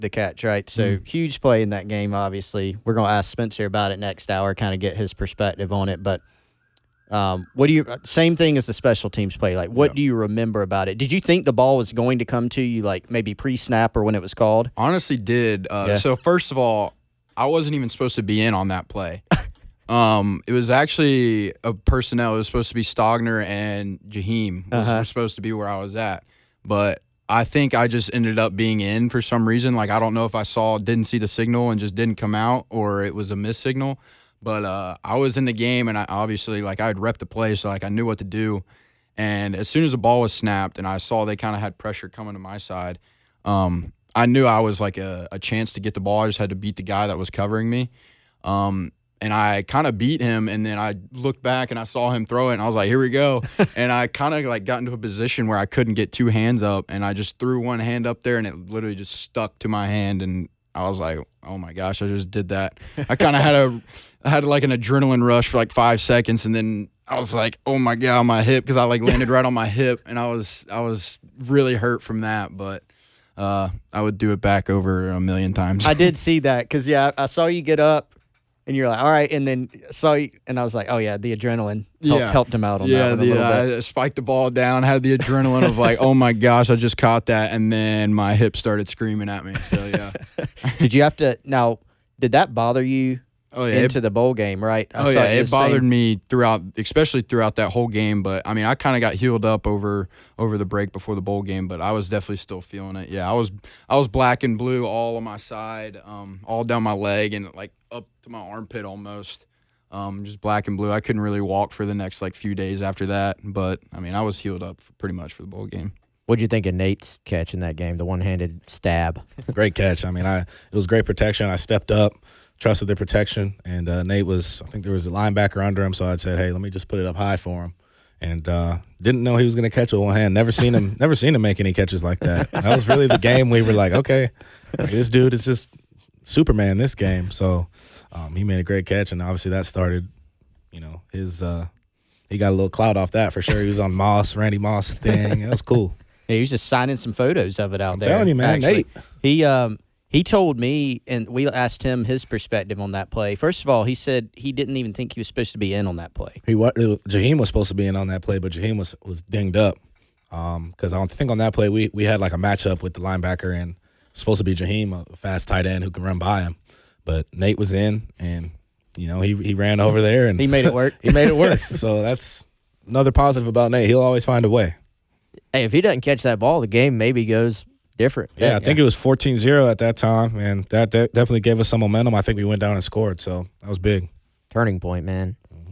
the catch, right? So huge play in that game, obviously. We're going to ask Spencer about it next hour, kind of get his perspective on it. But what do you – same thing as the special teams play. Like, what do you remember about it? Did you think the ball was going to come to you, like maybe pre-snap or when it was called? Honestly did. So, first of all, I wasn't even supposed to be in on that play. It was actually a personnel. It was supposed to be Stogner and Jaheim were supposed to be where I was at. But I think I just ended up being in for some reason. Like, I don't know if I didn't see the signal and just didn't come out, or it was a missed signal. But I was in the game, and I obviously, like, I had repped the play, so, like, I knew what to do. And as soon as the ball was snapped and I saw they kind of had pressure coming to my side, I knew I was, like, a chance to get the ball. I just had to beat the guy that was covering me. And I kind of beat him, and then I looked back and I saw him throw it, and I was like, here we go. And I kind of like got into a position where I couldn't get two hands up, and I just threw one hand up there, and it literally just stuck to my hand, and I was like, oh my gosh, I just did that. I kind of had like an adrenaline rush for like 5 seconds, and then I was like, oh my God, my hip, because I like landed right on my hip, and I was really hurt from that, but I would do it back over a million times. I did see that because, I saw you get up. And you're like, all right, and then saw you, and I was like, oh yeah, the adrenaline helped him out on that one a little bit. I spiked the ball down, had the adrenaline of like, oh my gosh, I just caught that, and then my hip started screaming at me. So yeah. Did you have to? Now, did that bother you? Into the bowl game, right? It bothered me especially throughout that whole game. But I mean, I kind of got healed up over the break before the bowl game, but I was definitely still feeling it. Yeah, I was black and blue all on my side, all down my leg and like up to my armpit almost, just black and blue. I couldn't really walk for the next like few days after that, but I mean, I was healed up pretty much for the bowl game. What'd you think of Nate's catch in that game, the one-handed stab? Great catch. I mean, it was great protection. I stepped up, trusted the protection, and Nate I think there was a linebacker under him, so I said, hey, let me just put it up high for him. And didn't know he was going to catch with one hand. Never seen him make any catches like that. That was really the game we were like, okay, this dude is just Superman this game. So he made a great catch, and obviously that started, his he got a little clout off that for sure. He was on Randy Moss thing. It was cool. Yeah, he was just signing some photos of it out there. I'm telling you, man, actually. Nate. He told me, and we asked him his perspective on that play. First of all, he said he didn't even think he was supposed to be in on that play. Jaheim was supposed to be in on that play, but Jaheim was dinged up. Because I think on that play we had like a matchup with the linebacker, and supposed to be Jaheim, a fast tight end who can run by him. But Nate was in, and he ran over there and he made it work. He made it work. So that's another positive about Nate. He'll always find a way. Hey, if he doesn't catch that ball, the game maybe goes different. Yeah, I think it was 14-0 at that time, and that definitely gave us some momentum. I think we went down and scored, so that was big. Turning point, man.